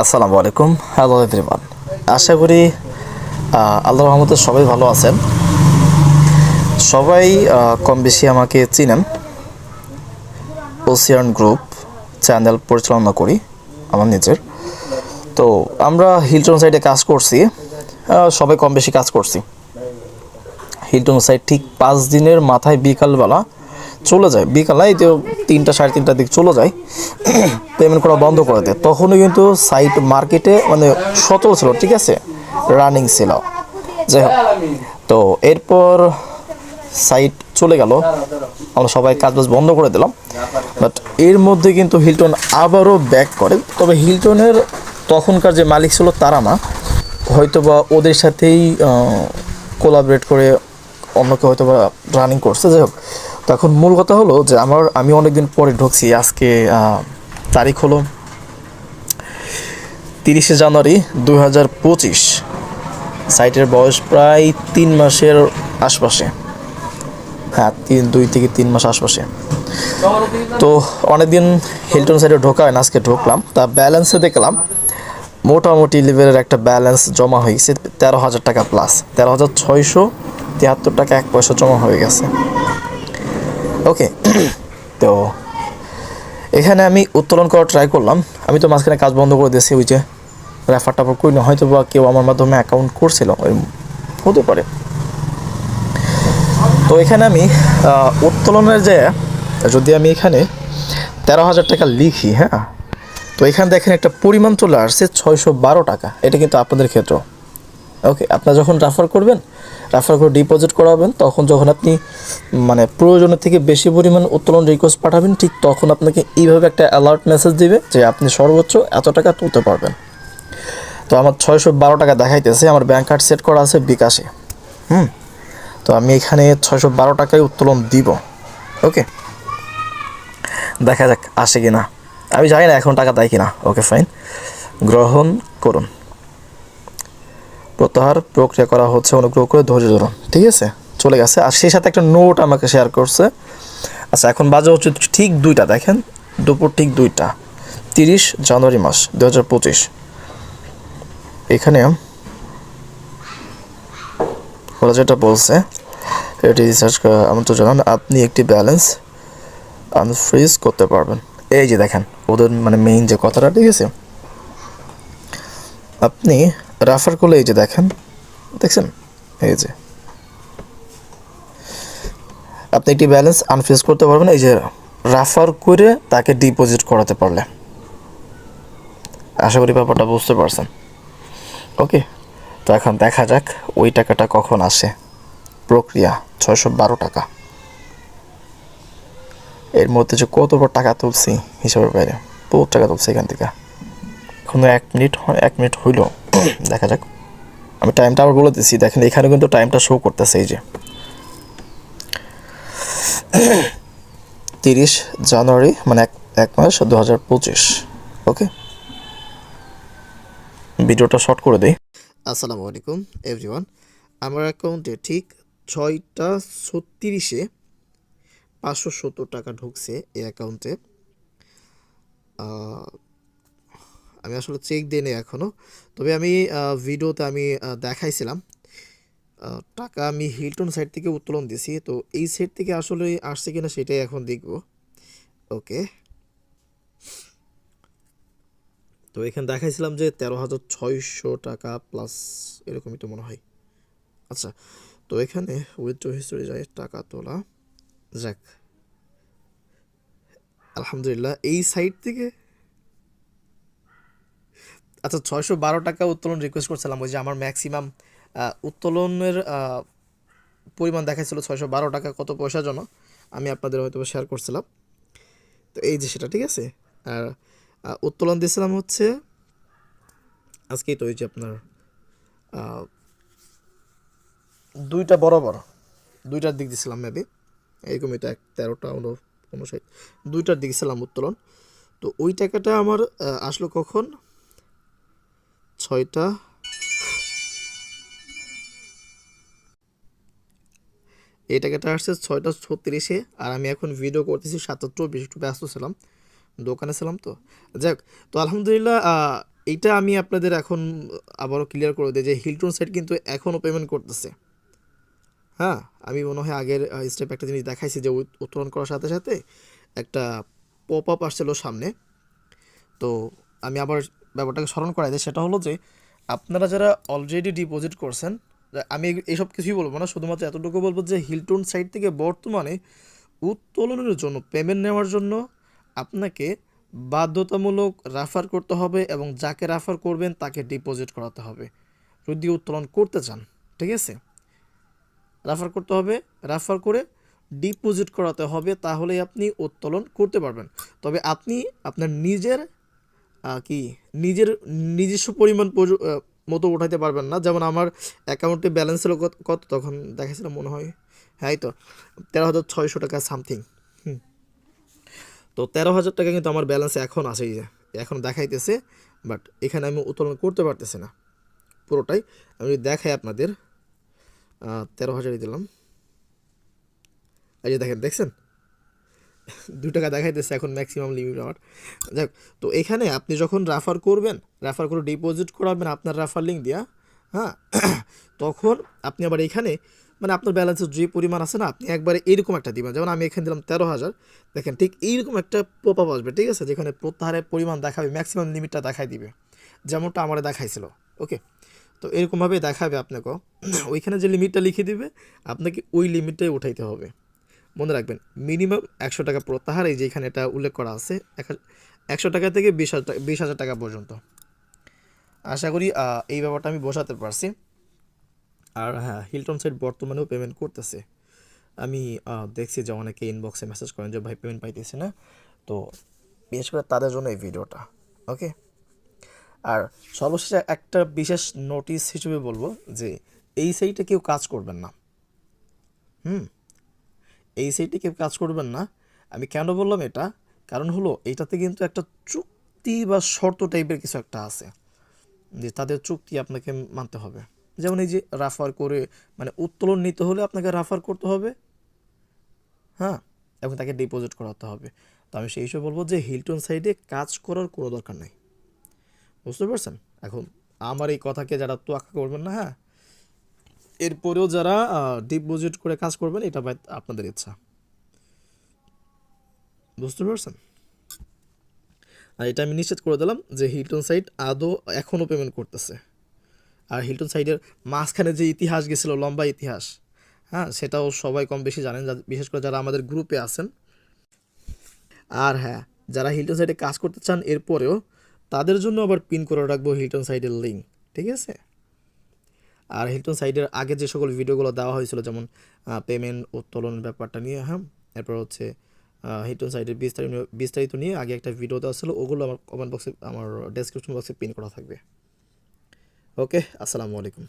আসসালামু আলাইকুম। Hello everyone. আশা করি আল্লাহর রহমতে সবাই ভালো আছেন। সবাই কম বেশি আমাকে চিনেন। ওসিয়ান গ্রুপ চ্যানেল পরিচালনা করি আমার নিজের। তো আমরা হিলটন সাইডে কাজ করছি, সবাই কম বেশি কাজ করছি। হিলটন সাইড ঠিক 5 দিনের মাথায় বিকালবেলা চলে যায়, বিকালে তো 3টা 3:30টার দিক চলে যায়, পেমেন্ট করা বন্ধ করে দেয়। তখনই কিন্তু সাইট মার্কেটে মানে সচল ছিল, ঠিক আছে, রানিং ছিল। যাই হোক, তো এরপর সাইট চলে গেল, আমরা সবাই কাজ বাজ বন্ধ করে দিলাম। বাট এর মধ্যে কিন্তু হিলটন আবারও ব্যাক করে। তবে হিলটনের তখনকার যে মালিক ছিল তারা না, হয়তোবা ওদের সাথেই কোলাবরেট করে অন্য কেউ হয়তো বা রানিং করছে। যাই হোক, তো এখন মূল কথা হলো যে আমি অনেকদিন পরে ঢুকছি। আজকে তারিখ হলো 30শে জানুয়ারি 2025। সাইটের বয়স প্রায় 3 মাসের আশপাশে। হ্যাঁ, 2 থেকে 3 মাস আশপাশে। তো অনেকদিন হিলটন সাইডে ঢোকা হয় না, আজকে ঢুকলাম। তা ব্যালেন্সে দেখলাম মোটামুটি লেভেলের একটা ব্যালেন্স জমা হয়ে গেছে, 13,000 টাকা প্লাস, 13,673 টাকা 1 পয়সা জমা হয়ে গেছে। ওকে, তো এখানে আমি উত্তোলন করার ট্রাই করলাম। আমি তো মাঝখানে কাজ বন্ধ করে দিয়েছি, ওই যে রেফার টাফার করি না, হয়তো বা কেউ আমার মাধ্যমে অ্যাকাউন্ট করছিল, ওই হতে পারে। তো এখানে আমি উত্তোলনের যে, যদি আমি এখানে 13,000 টাকা লিখি, হ্যাঁ, তো এখানে দেখেন একটা পরিমাণ চলে আসছে 612 টাকা। এটা কিন্তু আপনাদের ক্ষেত্র। ওকে, আপনারা যখন রেফার করবেন, রেফার করে ডিপোজিট করাবেন, তখন যখন আপনি মানে প্রয়োজনের থেকে বেশি পরিমাণ উত্তোলন রিকোয়েস্ট পাঠাবেন, ঠিক তখন আপনাকে এইভাবে একটা অ্যালার্ট মেসেজ দিবে যে আপনি সর্বোচ্চ এত টাকা তুলতে পারবেন। তো আমার 612 টাকা দেখাইতেছে, আমার ব্যাঙ্ক কার্ড সেট করা আছে বিকাশে। তো আমি এখানে 612 টাকায় উত্তোলন দিব। ওকে, দেখা যাক আসে কি না। আমি জানি না এখন টাকা দেয় কি না। ওকে ফাইন, গ্রহণ করুন। প্রত্যাহার প্রক্রিয়া করা হচ্ছে, অনুগ্রহ করে ধৈর্য ধরুন। ঠিক আছে, চলে গেছে। আর সেই সাথে একটা নোট আমাকে শেয়ার করছে। আচ্ছা, এখন বাজে হচ্ছে ঠিক 2টা, দেখেন, দুপুর ঠিক 2টা, 30 জানুয়ারি মাস 2025। এখানে ওরা যেটা বলছে, এটি রিসার্চ আমন্ত্রণ জানান, আপনি একটি ব্যালেন্স আনফ্রিজ করতে পারবেন। এই যে দেখেন ওদের মানে মেইন যে কথাটা, ঠিক আছে, আপনি রেফার করলে এই যে দেখেন, দেখছেন, এই যে আপনি একটি ব্যালেন্স আনফ্রিজ করতে পারবেন, এই যে রেফার করে তাকে ডিপোজিট করাতে পারলে। আশা করি ব্যাপারটা বুঝতে পারছেন। ওকে, তো এখন দেখা যাক ওই টাকাটা কখন আসে। প্রক্রিয়া 612 টাকা। এর মধ্যে যে কতবার টাকা তুলছি হিসাবের বাইরে, বহুত টাকা তুলছি এখান থেকে। এখনো 1 মিনিট হইল। দেখা যাক, আমি টাইমটা আবার বলে দিচ্ছি। দেখেন এখানে কিন্তু টাইমটা শো করতেছে, এই যে 30 জানুয়ারি, মানে এক মাস 2025। ওকে, ভিডিওটা শর্ট করে দেই। আসসালামু আলাইকুম এভরিওয়ান। আমার অ্যাকাউন্টে ঠিক 6টা 36-এ 570 টাকা ঢুকছে এই অ্যাকাউন্টে। আমি আসলে চেক দিইনি এখনও, তবে আমি ভিডিওতে আমি দেখাইছিলাম টাকা আমি হিলটন সাইড থেকে উত্তোলন দিছি। তো এই সাইড থেকে আসলে আসছে কিনা সেটাই এখন দেখব। ওকে, তো এখানে দেখাইছিলাম যে 13,600 টাকা প্লাস, এরকমই তো মনে হয়। আচ্ছা, তো এখানে উইথড্র হিস্টোরি যায় টাকা তোলা, যাক আলহামদুলিল্লাহ এই সাইট থেকে। আচ্ছা, 612 টাকা উত্তোলন রিকোয়েস্ট করছিলাম, ওই যে আমার ম্যাক্সিমাম উত্তোলনের পরিমাণ দেখাইছিল 612 টাকা কত পয়সার জন্য, আমি আপনাদের হয়তো শেয়ার করছিলাম। তো এই যে সেটা, ঠিক আছে। আর উত্তোলন দিয়েছিলাম হচ্ছে আজকেই, তো ওই যে আপনার 2টা বরাবর, 2টার দিক দিয়েছিলাম মেবি, এরকমই তো 13টা 59, 2টার দিক ছিলাম উত্তোলন। তো ওই টাকাটা আমার আসলো কখন, 6টা, এই টাকাটা আসছে 6টা 36-এ। আর আমি এখন ভিডিও করতেছি 7টা 24, একটু ব্যস্ত ছিলাম, দোকানে ছিলাম। তো যাক, তো আলহামদুলিল্লাহ এইটা আমি আপনাদের এখন আবারও ক্লিয়ার করে দিই যে হিলটন সাইট কিন্তু এখনও পেমেন্ট করতেছে। হ্যাঁ, আমি মনে হয় আগের স্টেপ একটা জিনিস দেখাইছি যে উত্তোলন করার সাথে সাথে একটা পপ আপ আসছিল সামনে। তো আমি আবার ব্যাপারটাকে স্মরণ করাই দিই, সেটা হলো যে আপনারা যারা অলরেডি ডিপোজিট করছেন, আমি এইসব কিছুই বলবো না, শুধুমাত্র এতটুকু বলবো যে হিলটন সাইট থেকে বর্তমানে উত্তোলনের জন্য পেমেন্ট নেওয়ার জন্য আপনাকে বাধ্যতামূলক রেফার করতে হবে এবং যাকে রেফার করবেন তাকে ডিপোজিট করাতে হবে যদি উত্তোলন করতে চান। ঠিক আছে, রেফার করতে হবে, রেফার করে ডিপোজিট করাতে হবে, তাহলেই আপনি উত্তোলন করতে পারবেন। তবে আপনি আপনার নিজের কি নিজের নিজস্ব পরিমাণ মতো উঠাইতে পারবেন না। যেমন আমার অ্যাকাউন্টে ব্যালেন্স ছিল কত কত তখন দেখাচ্ছিল মনে হয়, হ্যাঁ এই তো 13,600 টাকা সামথিং। তো 13,000 টাকা কিন্তু আমার ব্যালেন্সে এখন আছে, এই যে এখন দেখাইতেছে, বাট এখানে আমি উত্তোলন করতে পারতেছি না পুরোটাই। আমি যদি দেখাই আপনাদের 13,000 দিলাম, এই যে দেখেন, দেখছেন 2 টাকা দেখাইতেছে এখন ম্যাক্সিমাম লিমিট আমার। যাক, তো এখানে আপনি যখন রেফার করবেন, রেফার করে ডিপোজিট করাবেন আপনার রেফার লিঙ্ক দিয়া, হ্যাঁ, তখন আপনি আবার এখানে মানে আপনার ব্যালেন্সের যে পরিমাণ আছে না, আপনি একবারে এইরকম একটা দিবেন। যেমন আমি এখানে দিলাম 13,000, দেখেন ঠিক এইরকম একটা পপ আপ আসবে, ঠিক আছে, যেখানে প্রত্যাহারের পরিমাণ দেখাবে, ম্যাক্সিমাম লিমিটটা দেখাই দিবে, যেমনটা আমার দেখাইছিল। ওকে, তো এরকমভাবে দেখাবে আপনাকেও। ওইখানে যে লিমিটটা লিখে দিবে আপনাকে ওই লিমিটটাই উঠাইতে হবে। মনে রাখবেন মিনিমাম 100 টাকা প্রত্যাহার, এই যে এখানে এটা উল্লেখ করা আছে 100 টাকা থেকে 20,000 টাকা পর্যন্ত। আশা করি এই ব্যাপারটা আমি বোঝাতে পারছি। আর হ্যাঁ, হিলটন সাইট বর্তমানেও পেমেন্ট করতেছে। আমি দেখছি যে অনেকে ইনবক্সে মেসেজ করেন যে ভাই পেমেন্ট পাইতেছে না, তো বিশেষ করে তাদের জন্য এই ভিডিওটা। ওকে, আর সর্বশেষে একটা বিশেষ নোটিশ হিসেবে বলবো যে এই সাইটে কেউ কাজ করবেন না। এই সাইটে কেউ কাজ করবেন না। আমি কেন বললাম এটা, কারণ হলো এইটাতে কিন্তু একটা চুক্তি বা শর্ত টাইপের কিছু একটা আছে, যে তাদের চুক্তি আপনাকে মানতে হবে। যেমন এই যে রাফার করে মানে উত্তোলন নিতে হলে আপনাকে রাফার করতে হবে, হ্যাঁ, এবং তাকে ডিপোজিট করাতে হবে। তো আমি সেই হিসেবে বলবো যে হিলটন সাইডে কাজ করার কোনো দরকার নেই। বুঝতে পারছেন? এখন আমার এই কথাকে যারা তোয়াক্কা করবেন না, হ্যাঁ, এরপরেও যারা ডিপোজিট করে কাজ করবেন, এটা ভাই আপনাদের ইচ্ছা। বুঝতে পারছেন? আর এটা আমি নিশ্চিত করে দিলাম যে হিলটন সাইট আদৌ এখনও পেমেন্ট করতেছে। আর হিলটন সাইডের মাঝখানে যে ইতিহাস গেছিল, লম্বা ইতিহাস, হ্যাঁ, সেটাও সবাই কম বেশি জানেন, বিশেষ করে যারা আমাদের গ্রুপে আছেন। আর হ্যাঁ, যারা হিলটন সাইডে কাজ করতে চান এরপরেও, তাদের জন্য আবার পিন করে রাখবো হিলটন সাইডের লিঙ্ক। ঠিক আছে? আর হিলটন সাইডের আগে যে সকল ভিডিওগুলো দেওয়া হয়েছিল, যেমন পেমেন্ট উত্তোলন ব্যাপারটা নিয়ে, হ্যাঁ, এরপর হচ্ছে হিলটন সাইডের বিস্তারিত নিয়ে আগে একটা ভিডিও দেওয়া ছিল, ওগুলো আমার কমেন্ট বক্সে, আমার ডেসক্রিপশন বক্সে পিন করা থাকবে। ওকে, আসসালামু আলাইকুম।